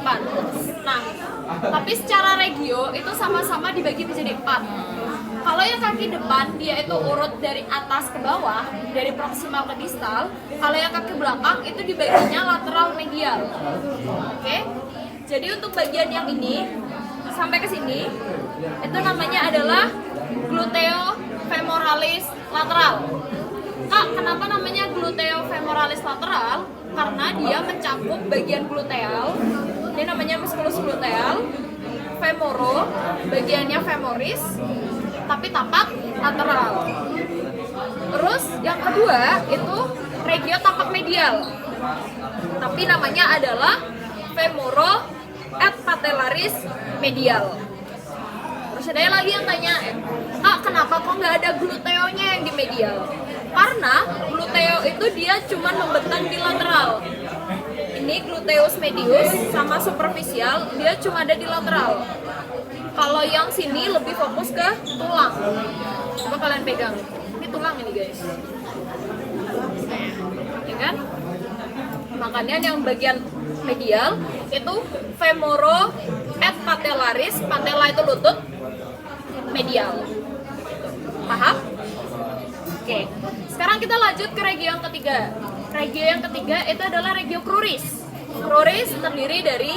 depan. Nah, tapi secara regio itu sama-sama dibagi menjadi 4. Kalau yang kaki depan dia itu urut dari atas ke bawah, dari proksimal ke distal. Kalau yang kaki belakang itu dibaginya lateral medial. Oke. Jadi untuk bagian yang ini sampai ke sini itu namanya adalah gluteofemoralis lateral. Kak, kenapa namanya gluteofemoralis lateral? Karena dia mencakup bagian gluteal. Ini namanya musculus gluteal. Femoro, bagiannya femoris, tapi tapak lateral. Terus yang kedua itu regio tapak medial. Tapi namanya adalah femoro et patellaris medial. Terus ada lagi yang tanya, Kak, kenapa kok nggak ada gluteonya yang di medial? Karena gluteo itu dia cuma membentang di lateral. Ini gluteus medius sama superficial, dia cuma ada di lateral. Kalau yang sini lebih fokus ke tulang. Coba kalian pegang. Ini tulang ini guys. Ya kan? Makanya yang bagian medial itu femoro et patellaris, patella itu lutut, medial. Paham? Oke. Sekarang kita lanjut ke regio yang ketiga. Regio yang ketiga itu adalah regio cruris. Cruris terdiri dari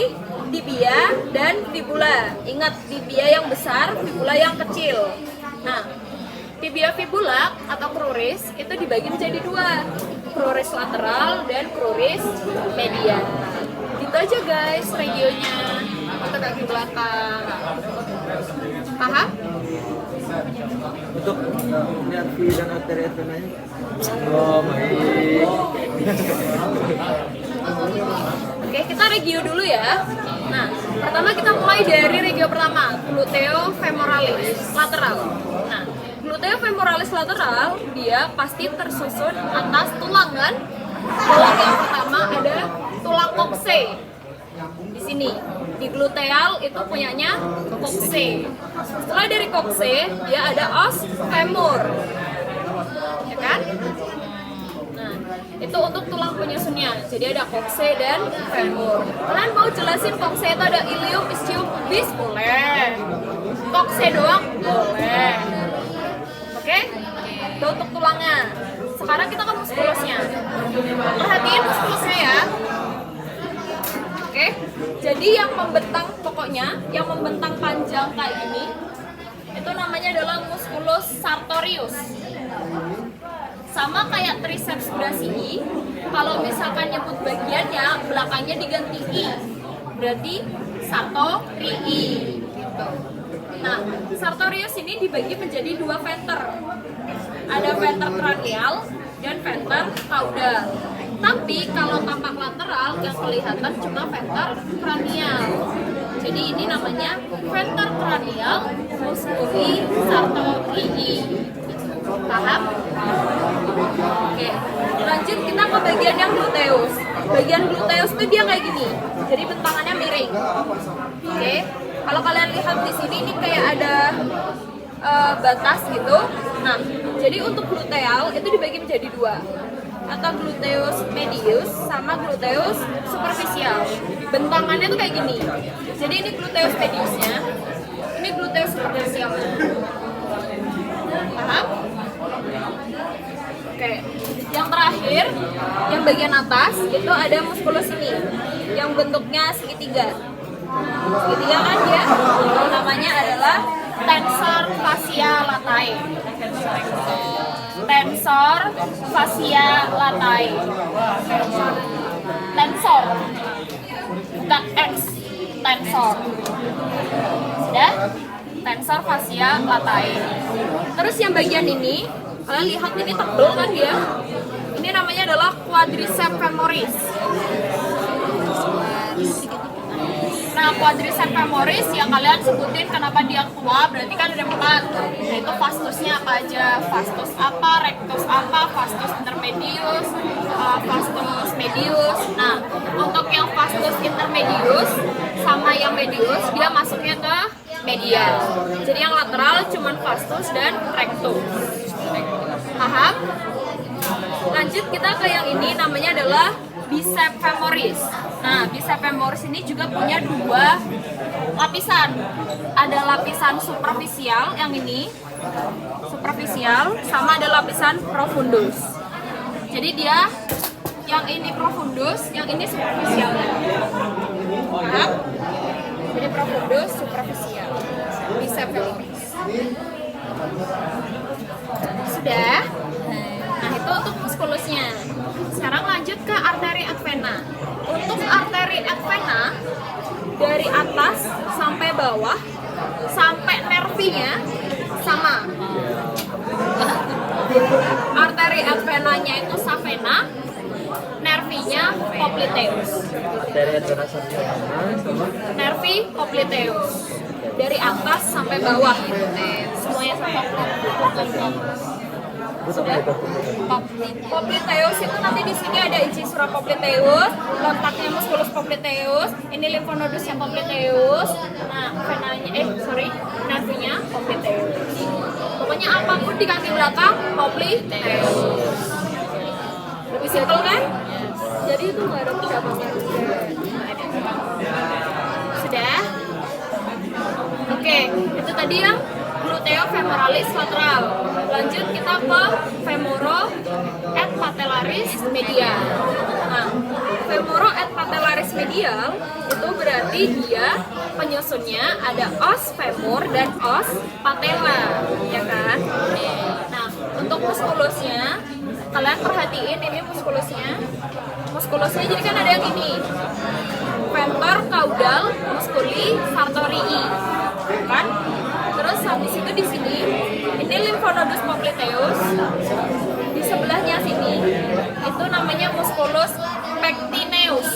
tibia dan fibula. Ingat, tibia yang besar, fibula yang kecil. Nah, tibia fibula atau cruris itu dibagi menjadi 2. Cruris lateral dan cruris medial. Gitu aja guys regionya. Atau kaki belakang. Paham? Untuk lihat V dan arteri venanya. Oh, baik. Oke, kita regio dulu ya. Nah, pertama kita mulai dari regio pertama, gluteofemoralis lateral. Nah, gluteofemoralis lateral dia pasti tersusun atas tulang kan? Tulang yang pertama ada tulang kokse. Di sini di gluteal itu punyanya kokse. Setelah dari kokse dia ada os femur, ya kan? Nah, itu untuk tulang penyusunnya. Jadi ada kokse dan femur. Kalian mau jelasin kokse itu ada ilium, ischium, pubis? Boleh. Kokse doang? Boleh. Oke? Itu untuk tulangnya. Sekarang kita ke muskulusnya. Perhatiin muskulusnya ya. Oke, jadi yang membentang pokoknya, yang membentang panjang kayak gini, itu namanya adalah musculus sartorius. Sama kayak triceps brachii, kalau misalkan nyebut bagiannya, belakangnya diganti i, berarti sartorii. Gitu. Nah, sartorius ini dibagi menjadi 2 venter. Ada venter cranial dan venter caudal. Tapi kalau tapak lateral yang kelihatan cuma venter cranial. Jadi ini namanya venter cranial musculi sartorii. Paham? Oke, lanjut kita ke bagian yang gluteus. Bagian gluteus itu dia kayak gini. Jadi bentangannya miring. Oke, kalau kalian lihat di sini ini kayak ada batas gitu. Nah, jadi untuk gluteal itu dibagi menjadi 2. Atau gluteus medius sama gluteus superficial. Bentangannya tuh kayak gini. Jadi ini gluteus mediusnya, ini gluteus superficialnya. Paham? Oke. Yang terakhir, yang bagian atas itu ada muskulus ini, yang bentuknya segitiga. Segitiga kan dia? Namanya adalah tensor fascia latae. Tensor fascia latae. Tensor, bukan X, tensor. Sudah? Tensor fascia latae. Terus yang bagian ini, kalian lihat ini tebel kan dia? Ini namanya adalah quadriceps femoris. Nah, quadriceps femoris yang kalian sebutin kenapa dia tua, berarti kan ada 4. Nah, itu vastusnya apa aja? Vastus apa, rectus apa, vastus intermedius, vastus medius. Nah, untuk yang vastus intermedius sama yang medius, dia masuknya ke medial. Jadi yang lateral cuman vastus dan rectus. Paham? Lanjut kita ke yang ini, namanya adalah biceps femoris. Nah, bicep femoris ini juga punya dua lapisan. Ada lapisan superficial yang ini, superficial, sama ada lapisan profundus. Jadi dia yang ini profundus, yang ini superficial. Paham? Jadi profundus, superficial. Bicep femoris. Sudah? Nah, itu untuk muskulusnya. Sekarang lanjut ke arteri et vena. Untuk arteri et vena dari atas sampai bawah sampai nervinya sama. Arteri et venanya itu savena, nervinya popliteus. Arteri et vena sama Nervi popliteus. Dari atas sampai bawah. Semuanya sama. Popliteus itu nanti di sini ada incisura popliteus, letaknya musculus popliteus, ini lymphnodusnya popliteus. Nah, venanya nervinya popliteus. Pokoknya apapun di kaki belakang popliteus. Lebih simpel kan? Jadi itu nggak ada cabangnya. Sudah? Oke, itu tadi yang gluteofemoralis lateral. Lanjut kita ke femoro et patellaris medial. Nah, femoro et patellaris medial itu berarti dia penyusunnya ada os femur dan os patella, ya kan? Nah, untuk muskulusnya kalian perhatiin ini muskulusnya. Muskulusnya jadi kan ada yang ini. Venter caudal musculi sartorii. Kan? Terus habis itu di sini ini lymphnodus popliteus. Di sebelahnya sini itu namanya musculus pectineus.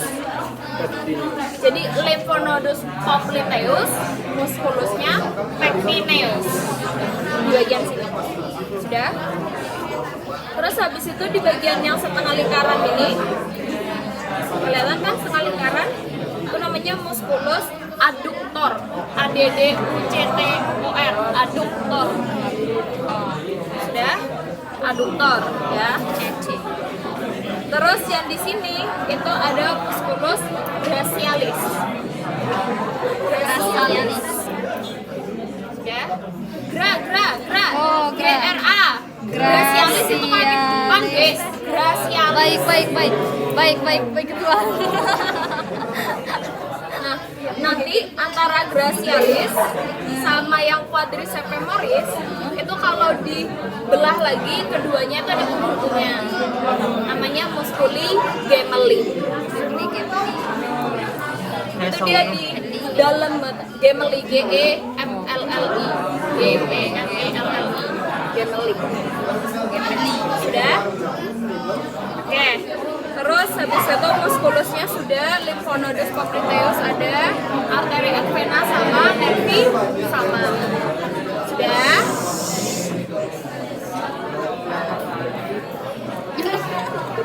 Jadi lymphnodus popliteus, muskulusnya pectineus. Di bagian sini. Sudah? Terus habis itu di bagian yang setengah lingkaran ini, kelihatan kan setengah lingkaran? Itu namanya musculus adductor, ADDUCTOR, adductor. Sudah? Adductor, ya. Terus yang di sini itu ada musculus brachialis. Brachialis. Ya. Gra. Oh, gra. GRA. Brachialis itu kaki depan, guys. Brachialis. Baik ketua. Nah, nanti antara brachialis sama yang quadriceps femoris itu kalau dibelah lagi keduanya itu ada penghubungnya. Namanya musculi gemelli. Itu dia di dalam gemelli, GEMLLI. Gemelli. Sudah? Oke. Terus habis itu muskulusnya sudah, lymphnodus popliteus ada, arteri et vena sama, nervi sama. Sudah?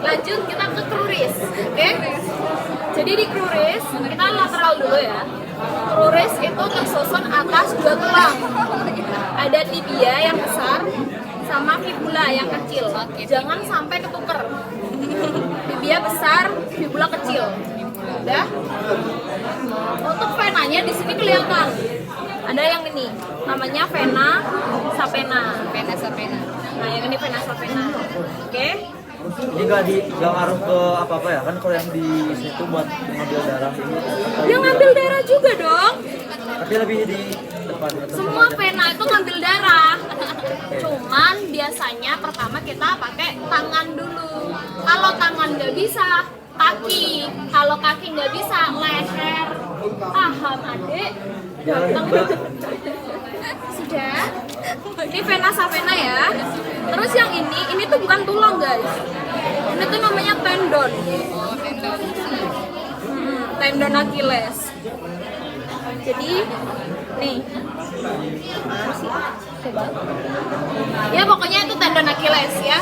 Lanjut kita ke cruris, oke? Jadi di cruris kita lateral dulu ya. Cruris itu tersusun atas dua tulang. Ada tibia yang besar sama fibula yang kecil. Jangan sampai ketuker. Tibia besar, fibula kecil. Udah? Untuk venanya di sini kelihatan. Ada yang ini, namanya vena sapena. Nah, yang ini vena sapena. Oke? Ini nggak ngaruh ke apa-apa ya? Kan kalau yang di situ buat ngambil darah ini. Dia ngambil darah juga dong. Tapi lebih di depan. Semua vena itu ngambil darah. Cuman biasanya pertama kita pakai tangan dulu. Kalau tangan nggak bisa, kaki. Kalau kaki nggak bisa, leher. Paham adik? Jangan Mbak. Sudah. Ini vena sapena ya. Terus yang ini tuh bukan tulang guys. Ini tuh namanya tendon. Tendon Achilles. Jadi nih. Coba. Ya pokoknya itu tendon Achilles ya.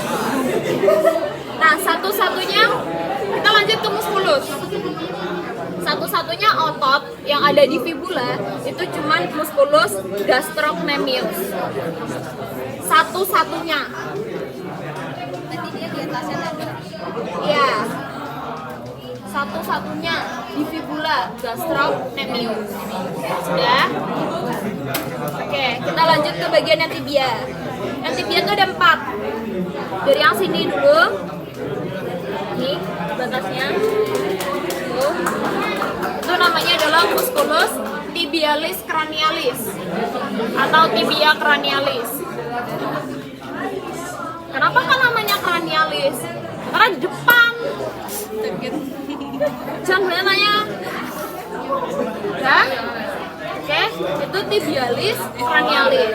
Nah satu-satunya kita lanjut ke muskulus. Satu-satunya otot yang ada di fibula itu cuman musculus gastrocnemius. Satu-satunya. Tadi dia di atasnya tadi. Iya. satu-satunya di fibula gastrocnemius. Sudah? Oke, kita lanjut ke bagian yang tibia. Yang tibia itu ada 4. Dari yang sini dulu. Ini batasnya. Tuh. Itu namanya adalah musculus tibialis cranialis atau tibia cranialis. Kenapa kan namanya cranialis? Karena di depan. Jangan banyak nanya. Ya? Oke, itu tibialis cranialis.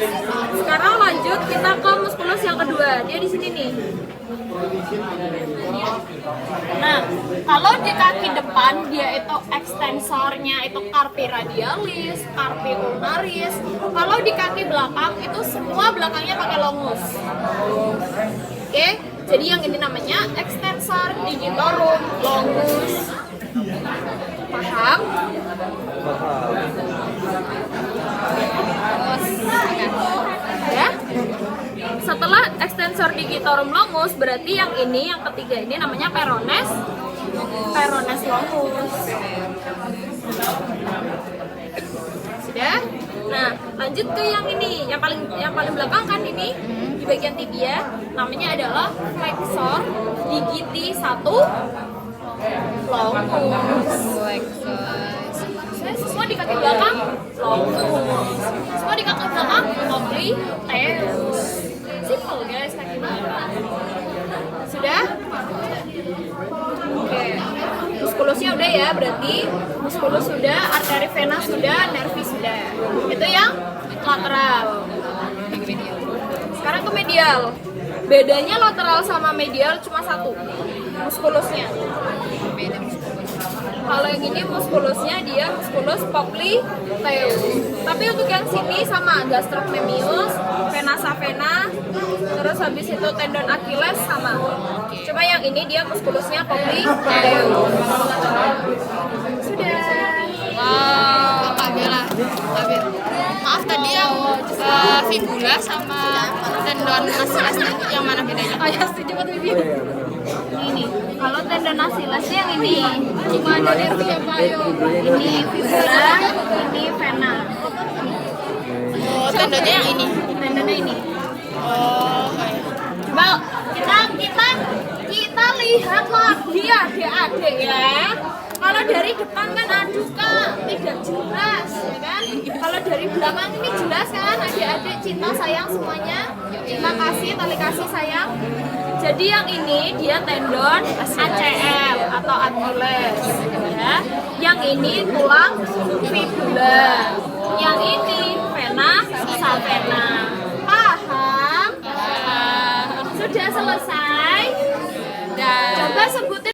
Sekarang lanjut kita ke musculus yang kedua. Dia di sini nih. Nah, kalau di kaki depan dia itu ekstensornya itu carpi radialis, carpi ulnaris. Kalau di kaki belakang itu semua belakangnya pakai longus. Oke, jadi yang ini namanya extensor digitorum longus. Paham? Ya. Setelah extensor digitorum longus, berarti yang ini, yang ketiga ini namanya perones longus. Sudah? Nah, lanjut ke yang ini, yang paling belakang kan ini di bagian tibia, namanya adalah flexor digiti 1 longus. Semua di kaki belakang longus, semua di kaki belakang obliquus. Simple guys, kaki belakang. Sudah? Oke. Muskulusnya udah ya, berarti muskulus sudah, arteri vena sudah, nervi sudah. Itu yang lateral. Sekarang ke medial. Bedanya lateral sama medial cuma satu, muskulusnya. Kalau yang ini muskulusnya dia muskulus popliteus. Tapi untuk yang sini sama gastrocnemius, vena savena, terus habis itu tendon Achilles sama. Cuma yang ini dia muskulusnya popliteus. Sudah. Wow, Kak Bella. Maaf tadi yang fibula sama tendon Achilles yang mana bedanya? Oh ya, setuju Pak Bibi. Ini, kalau tendon Achilles yang ini cuma ada nervi ya Pak. Ini fibula, ini vena. Oh, tendonnya yang ini. Tendonnya ini. Oh, oke. Coba kita lihat lagi adik-adik ya. Kalau dari depan kan aduh Kak, tidak jelas ya kan. Kalau dari belakang ini jelas kan adik-adik, cinta sayang semuanya. Cinta kasih, tali kasih sayang. Jadi yang ini dia tendon ACL atau Achilles ya. Yang ini tulang fibula. Yang ini vena savena. Paham? Sudah selesai. Coba sebutin